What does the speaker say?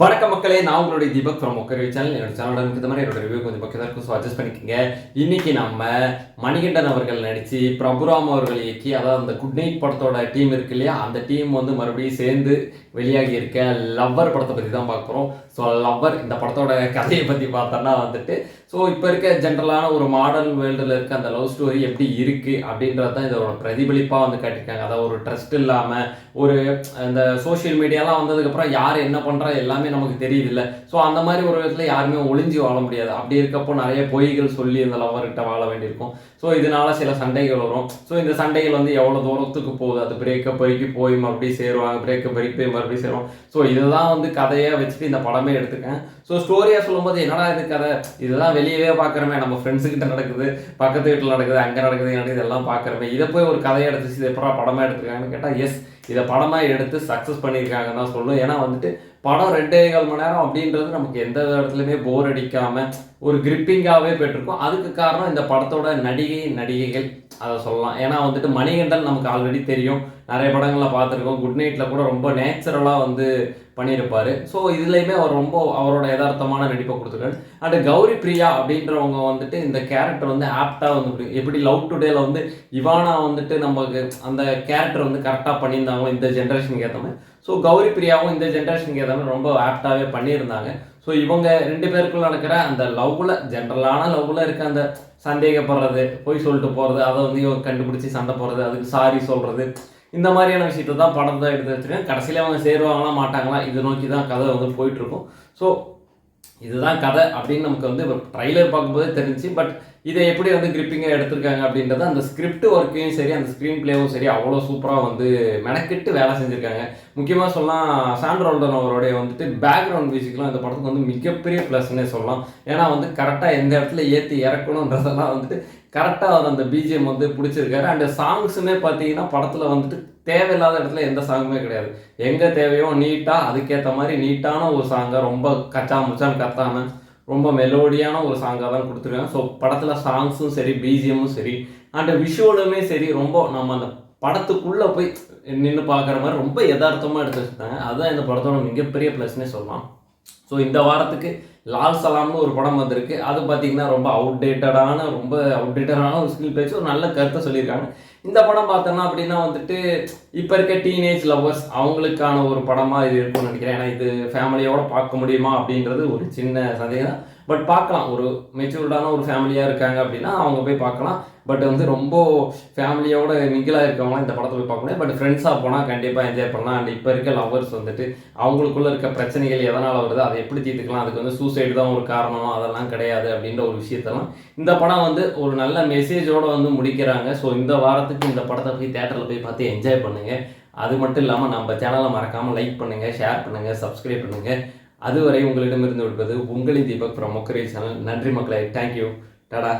வணக்கம் மக்களே, நான் உங்களுடைய தீபக் ஃப்ரம் ஒக்கரி சேனல். என்னோட சேனலோட இந்த மாதிரி என்னோட ரிவ்யூ கொஞ்சம் பக்கத்தில் இருக்கும். ஸோ அட்ஜஸ்ட் பண்ணிக்கோங்க. இன்னைக்கு நம்ம மணிகண்டன் அவர்கள் நடித்து பிரபுராம் அவர்கள் இயக்கி, அதாவது அந்த குட் நைட் படத்தோட டீம் இருக்கு இல்லையா, அந்த டீம் வந்து மறுபடியும் சேர்ந்து வெளியாகி இருக்க லவ்வர் படத்தை பற்றி தான் பார்க்க போகிறோம். ஸோ லவ்வர் இந்த படத்தோட கதையை பற்றி பார்த்தோன்னா ஸோ இப்போ இருக்க ஜென்ரலான ஒரு மாடர்ன் வேர்ல்டில் இருக்க அந்த லவ் ஸ்டோரி எப்படி இருக்குது அப்படின்றது தான் இதோட பிரதிபலிப்பாக வந்து காட்டியிருக்காங்க. அதாவது ஒரு ட்ரஸ்ட் இல்லாமல் ஒரு இந்த சோஷியல் மீடியாலாம் வந்ததுக்கப்புறம் யார் என்ன பண்ணுறா எல்லாமே நமக்கு தெரியுது இல்லை. ஸோ அந்த மாதிரி ஒரு விதத்தில் யாருமே ஒளிஞ்சு வாழ முடியாது. அப்படி இருக்கப்போ நிறைய பொய்கள் சொல்லி இந்த லவ்வர்கிட்ட வாழ வேண்டியிருக்கும். ஸோ இதனால சில சண்டைகள் வரும். ஸோ இந்த சண்டைகள் வந்து எவ்வளோ தூரத்துக்கு போகுது, அது பிரேக்கப் வரைக்கும் போய் மறுபடியும் சேருவாங்க, பிரேக்கப் வரைக்கும் மறுபடியும் சேருவாங்க. ஸோ இதுதான் வந்து கதையாக வச்சுட்டு இந்த படமே எடுத்துக்கேன். ஸோ ஸ்டோரியாக சொல்லும்போது என்னடா இது கதை, இதுதான் வெளியவே பார்க்குறமே, நம்ம ஃப்ரெண்ட்ஸுக்கிட்ட நடக்குது, பக்கத்து வீட்டில் நடக்குது, அங்கே நடக்குது, இதெல்லாம் பார்க்குறமே, இதை போய் ஒரு கதையை எடுத்துச்சு இதை எப்படா படமாக எடுத்துருக்காங்கன்னு கேட்டால் எஸ், இதை படமாக எடுத்து சக்ஸஸ் பண்ணியிருக்காங்கன்னு தான் சொல்லணும். ஏன்னா வந்துட்டு படம் 2.25 மணி நேரம் அப்படின்றது நமக்கு எந்த இடத்துலையுமே போர் அடிக்காமல் ஒரு கிரிப்பிங்காகவே போயிட்டுருக்கும். அதுக்கு காரணம் இந்த படத்தோட நடிகைகள் அதை சொல்லலாம். ஏன்னா வந்துட்டு மணிகண்டன் நமக்கு ஆல்ரெடி தெரியும், நிறைய படங்களில் பார்த்துருக்கோம். குட் நைட்டில் கூட ரொம்ப நேச்சுரலாக வந்து பண்ணியிருப்பார். ஸோ இதுலேயுமே அவர் ரொம்ப அவரோட யதார்த்தமான நடிப்பை கொடுத்துருக்காரு. அண்ட் கௌரி பிரியா அப்படின்றவங்க வந்துட்டு இந்த கேரக்டர் வந்து ஆப்டாக வந்து எப்படி லவ் டுடேல வந்து இவானா வந்துட்டு நமக்கு அந்த கேரக்டர் வந்து கரெக்டாக பண்ணியிருந்தாங்களோ இந்த ஜென்ரேஷனுக்கு ஏற்ற மாதிரி, ஸோ கௌரி பிரியாவும் இந்த ஜென்ரேஷனுக்கு ஏற்ற மாதிரி ரொம்ப ஆப்டாகவே பண்ணியிருந்தாங்க. ஸோ இவங்க 2 பேருக்குள்ள நடக்கிற அந்த லவ்வில், ஜென்ரலான லவ்வில் இருக்க அந்த சந்தேகப்படுறது, போய் சொல்லிட்டு போகிறது, அதை வந்து இவங்க கண்டுபிடிச்சி சண்டை போடுறது, அதுக்கு சாரி சொல்கிறது, இந்த மாதிரியான விஷயத்தை தான் படத்தை எடுத்து வச்சுருக்கேன். கடைசியில் அவங்க சேருவாங்களா மாட்டாங்களா, இதை நோக்கி தான் கதை வந்து போயிட்டுருக்கும். ஸோ இதுதான் கதை அப்படின்னு நமக்கு வந்து ட்ரைலர் பார்க்கும்போதே தெரிஞ்சு. பட் இதை எப்படி வந்து கிரிப்பிங்காக எடுத்திருக்காங்க அப்படின்றத அந்த ஸ்கிரிப்ட் ஒர்க்கையும் சரி, அந்த ஸ்க்ரீன் பிளேவும் சரி, அவ்வளோ சூப்பராக வந்து மெனக்கிட்டு வேலை செஞ்சுருக்காங்க. முக்கியமாக சொல்லலாம், சாண்ட்ரா ரோல்டன் அவருடைய வந்துட்டு பேக்ரவுண்ட் மியூசிக்லாம் இந்த படத்துக்கு வந்து மிகப்பெரிய ப்ளஸ்ன்னே சொல்லலாம். ஏன்னா வந்து கரெக்டாக எந்த இடத்துல ஏற்றி இறக்கணுன்றதெல்லாம் வந்துட்டு கரெக்டாக அவர் அந்த பிஜிஎம் வந்து பிடிச்சிருக்காரு. அண்ட் சாங்ஸுமே பார்த்தீங்கன்னா படத்தில் வந்துட்டு தேவையில்லாத இடத்துல எந்த சாங்குமே கிடையாது. எங்கே தேவையோ நீட்டாக அதுக்கேற்ற மாதிரி நீட்டான ஒரு சாங்கை, ரொம்ப கச்சா முச்சான்னு கத்தாமல் ரொம்ப மெலோடியான ஒரு சாங்காக தான் கொடுத்துருக்காங்க. ஸோ படத்தில் சாங்ஸும் சரி, பிஜிஎம்மும் சரி, அண்ட் விஷுவலுமே சரி, ரொம்ப நம்ம அந்த படத்துக்குள்ளே போய் நின்று பார்க்குற மாதிரி ரொம்ப யதார்த்தமாக எடுத்து வச்சுருந்தாங்க. அதுதான் இந்த படத்தோட மிகப்பெரிய ப்ளஸ்னே சொல்லலாம். ஸோ இந்த வாரத்துக்கு லால் சலாம்னு ஒரு படம் வந்திருக்கு. அது பார்த்திங்கன்னா ரொம்ப அவுடேட்டடான ஒரு ஸ்கில் பேச்சு, ஒரு நல்ல கருத்தை சொல்லியிருக்காங்க. இந்த படம் பார்த்தோன்னா அப்படின்னா வந்துட்டு இப்போ இருக்க டீனேஜ் லவ்வர்ஸ் அவங்களுக்கான ஒரு படமாக இது இருக்கும்னு நினைக்கிறேன். ஏன்னா இது ஃபேமிலியோடு பார்க்க முடியுமா அப்படின்றது ஒரு சின்ன சந்தேகம் தான். பட் பார்க்கலாம், ஒரு மெச்சூர்டான ஒரு ஃபேமிலியாக இருக்காங்க அப்படின்னா அவங்க போய் பார்க்கலாம். பட் வந்து ரொம்ப ஃபேமிலியோட மிங்கிளாக இருக்கவங்களாம் இந்த படத்தை போய் பார்க்க முடியாது. பட் ஃப்ரெண்ட்ஸாக போனால் கண்டிப்பாக என்ஜாய் பண்ணலாம். அண்ட் இப்போ இருக்க லவ்வர்ஸ் வந்துட்டு அவங்களுக்குள்ளே இருக்க பிரச்சனைகள் எதனால் வருது, அதை எப்படி தீர்த்துக்கலாம், அதுக்கு வந்து சூசைடு தான் ஒரு காரணம், அதெல்லாம் கிடையாது அப்படின்ற ஒரு விஷயத்தெல்லாம் இந்த படம் வந்து ஒரு நல்ல மெசேஜோடு வந்து முடிக்கிறாங்க. ஸோ இந்த வாரத்துக்கு இந்த படத்தை போய் தேட்டரில் போய் பார்த்து என்ஜாய் பண்ணுங்கள். அது மட்டும் இல்லாமல் நம்ம சேனலை மறக்காமல் லைக் பண்ணுங்கள், ஷேர் பண்ணுங்கள், சப்ஸ்கிரைப் பண்ணுங்கள். அதுவரை உங்களிடமிருந்து விடுவது உங்களின் தீபக் ஃப்ரம் ஒக்கரி சேனல். நன்றி மக்களே, தேங்க்யூ, டாடா.